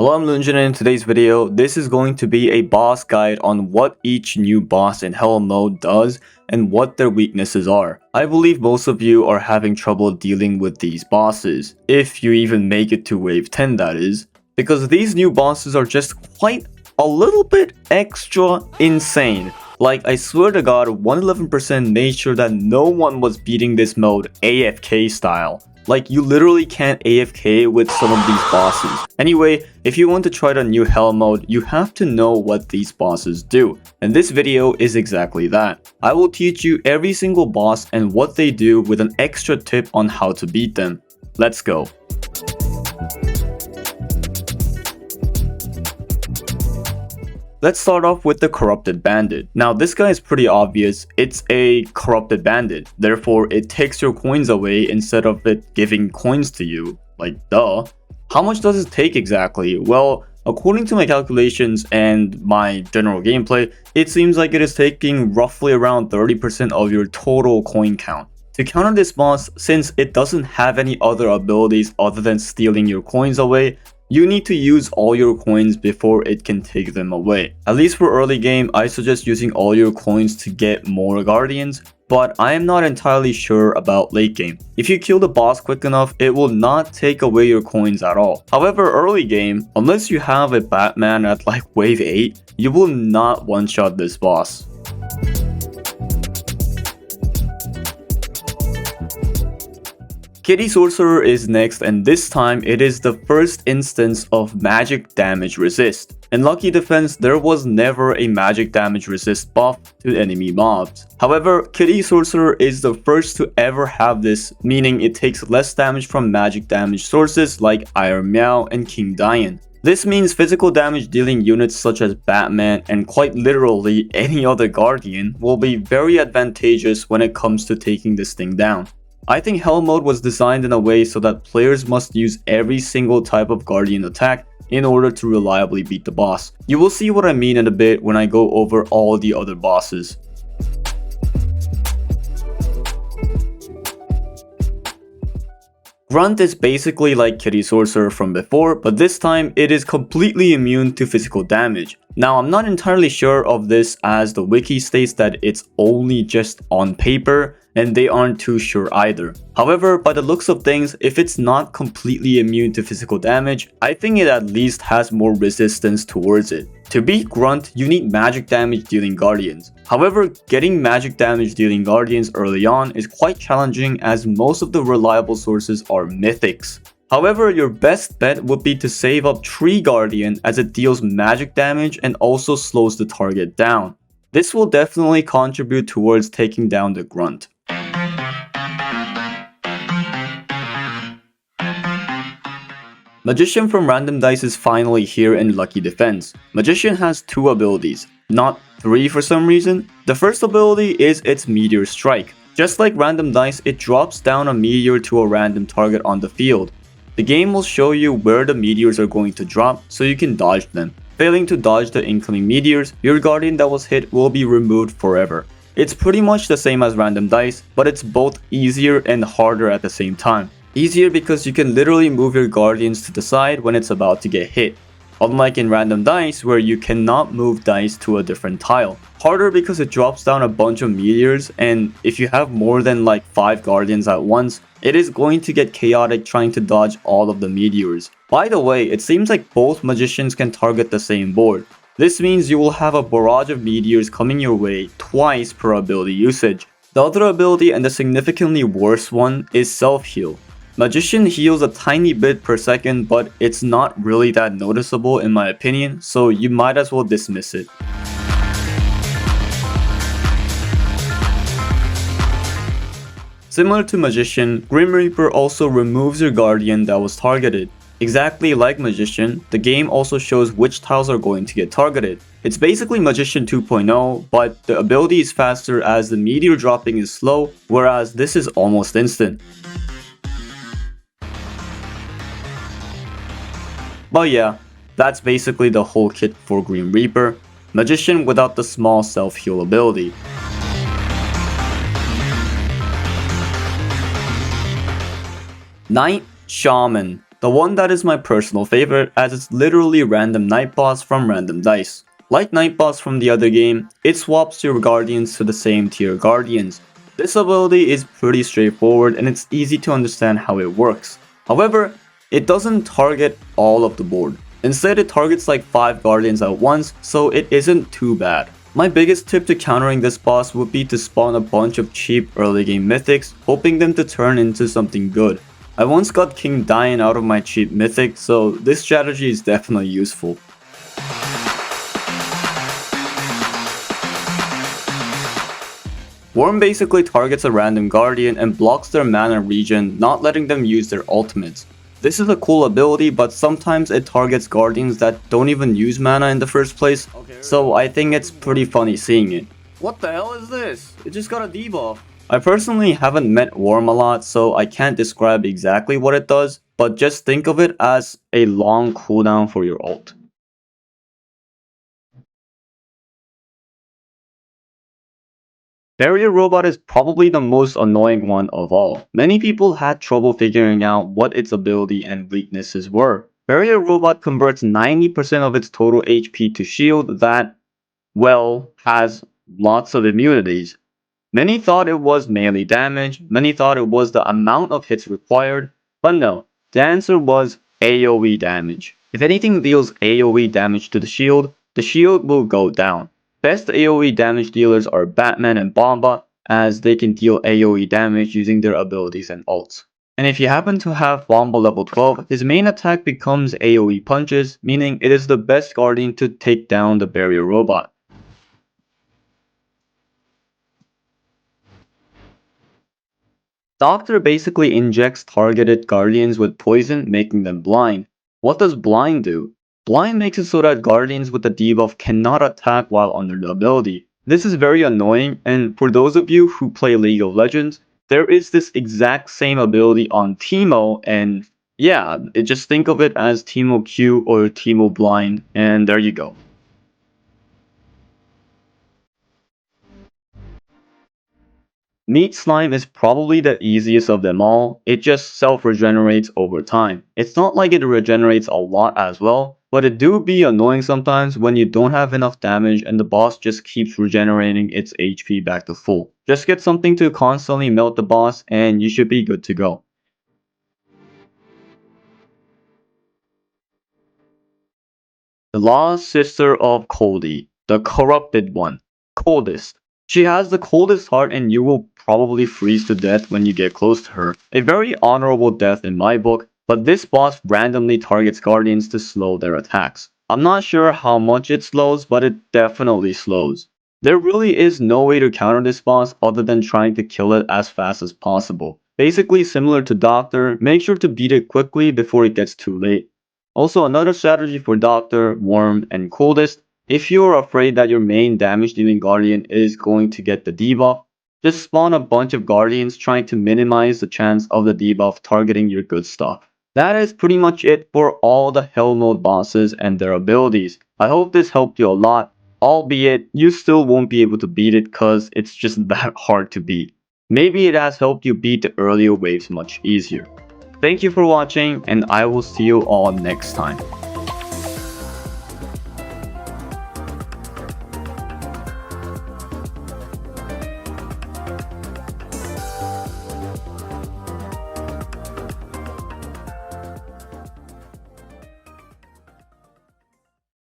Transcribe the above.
Hello, I'm LuNEJuNE, and in today's video, this is going to be a boss guide on what each new boss in Hell mode does and what their weaknesses are. I believe most of you are having trouble dealing with these bosses, if you even make it to wave 10 that is, because these new bosses are just quite a little bit extra insane. Like, I swear to god, 111% made sure that no one was beating this mode AFK style. Like, you literally can't AFK with some of these bosses. Anyway, if you want to try the new Hell mode, you have to know what these bosses do. And this video is exactly that. I will teach you every single boss and what they do with an extra tip on how to beat them. Let's go. Let's start off with the Corrupted Bandit. Now this guy is pretty obvious, it's a Corrupted Bandit, therefore it takes your coins away instead of it giving coins to you, like duh. How much does it take exactly? Well, according to my calculations and my general gameplay, it seems like it is taking roughly around 30% of your total coin count. To counter this boss, since it doesn't have any other abilities other than stealing your coins away, you need to use all your coins before it can take them away. At least for early game, I suggest using all your coins to get more guardians, but I am not entirely sure about late game. If you kill the boss quick enough, it will not take away your coins at all. However, early game, unless you have a Batman at like wave 8, you will not one-shot this boss. Kitty Sorcerer is next, and this time it is the first instance of magic damage resist. In Lucky Defense, there was never a magic damage resist buff to enemy mobs. However, Kitty Sorcerer is the first to ever have this, meaning it takes less damage from magic damage sources like Iron Meow and King Dian. This means physical damage dealing units such as Batman and quite literally any other Guardian will be very advantageous when it comes to taking this thing down. I think Hell mode was designed in a way so that players must use every single type of Guardian attack in order to reliably beat the boss. You will see what I mean in a bit when I go over all the other bosses. Grunt is basically like Kitty Sorcerer from before, but this time it is completely immune to physical damage. Now, I'm not entirely sure of this as the wiki states that it's only just on paper, and they aren't too sure either. However, by the looks of things, if it's not completely immune to physical damage, I think it at least has more resistance towards it. To beat Grunt, you need magic damage dealing guardians. However, getting magic damage dealing guardians early on is quite challenging as most of the reliable sources are mythics. However, your best bet would be to save up Tree Guardian as it deals magic damage and also slows the target down. This will definitely contribute towards taking down the Grunt. Magician from Random Dice is finally here in Lucky Defense. Magician has two abilities, not three for some reason. The first ability is its Meteor Strike. Just like Random Dice, it drops down a meteor to a random target on the field. The game will show you where the meteors are going to drop so you can dodge them. Failing to dodge the incoming meteors, your guardian that was hit will be removed forever. It's pretty much the same as Random Dice, but it's both easier and harder at the same time. Easier because you can literally move your guardians to the side when it's about to get hit, unlike in Random Dice where you cannot move dice to a different tile. Harder because it drops down a bunch of meteors, and if you have more than like 5 guardians at once, it is going to get chaotic trying to dodge all of the meteors. By the way, it seems like both magicians can target the same board. This means you will have a barrage of meteors coming your way twice per ability usage. The other ability, and the significantly worse one, is Self-Heal. Magician heals a tiny bit per second, but it's not really that noticeable in my opinion, so you might as well dismiss it. Similar to Magician, Grim Reaper also removes your guardian that was targeted. Exactly like Magician, the game also shows which tiles are going to get targeted. It's basically Magician 2.0, but the ability is faster as the meteor dropping is slow, whereas this is almost instant. But yeah, that's basically the whole kit for Grim Reaper. Magician without the small self-heal ability. Knight Shaman. The one that is my personal favorite, as it's literally random night boss from random dice. Like night boss from the other game, it swaps your guardians to the same tier guardians. This ability is pretty straightforward and it's easy to understand how it works. However, it doesn't target all of the board. Instead, it targets like 5 guardians at once, so it isn't too bad. My biggest tip to countering this boss would be to spawn a bunch of cheap early game mythics, hoping them to turn into something good. I once got King Dian out of my cheap mythic, so this strategy is definitely useful. Worm basically targets a random guardian and blocks their mana regen, not letting them use their ultimates. This is a cool ability, but sometimes it targets guardians that don't even use mana in the first place, so I think it's pretty funny seeing it. What the hell is this? It just got a debuff. I personally haven't met Worm a lot, so I can't describe exactly what it does, but just think of it as a long cooldown for your ult. Barrier Robot is probably the most annoying one of all. Many people had trouble figuring out what its ability and weaknesses were. Barrier Robot converts 90% of its total HP to shield that, well, has lots of immunities. Many thought it was melee damage, many thought it was the amount of hits required, but no, the answer was AoE damage. If anything deals AoE damage to the shield will go down. Best AoE damage dealers are Batman and Bomba, as they can deal AoE damage using their abilities and ults. And if you happen to have Bomba level 12, his main attack becomes AoE punches, meaning it is the best guardian to take down the barrier robot. Doctor basically injects targeted guardians with poison, making them blind. What does blind do? Blind makes it so that guardians with the debuff cannot attack while under the ability. This is very annoying, and for those of you who play League of Legends, there is this exact same ability on Teemo, and yeah, just think of it as Teemo Q or Teemo Blind, and there you go. Meat Slime is probably the easiest of them all, it just self-regenerates over time. It's not like it regenerates a lot as well, but it do be annoying sometimes when you don't have enough damage and the boss just keeps regenerating its HP back to full. Just get something to constantly melt the boss and you should be good to go. The lost sister of Coldy, the corrupted one, Coldest. She has the coldest heart and you will probably freeze to death when you get close to her. A very honorable death in my book, but this boss randomly targets guardians to slow their attacks. I'm not sure how much it slows, but it definitely slows. There really is no way to counter this boss other than trying to kill it as fast as possible. Basically similar to Doctor, make sure to beat it quickly before it gets too late. Also, another strategy for Doctor, Worm, and Coldest, if you're afraid that your main damage dealing guardian is going to get the debuff, just spawn a bunch of guardians trying to minimize the chance of the debuff targeting your good stuff. That is pretty much it for all the Hell Mode bosses and their abilities. I hope this helped you a lot, albeit you still won't be able to beat it cause it's just that hard to beat. Maybe it has helped you beat the earlier waves much easier. Thank you for watching, and I will see you all next time.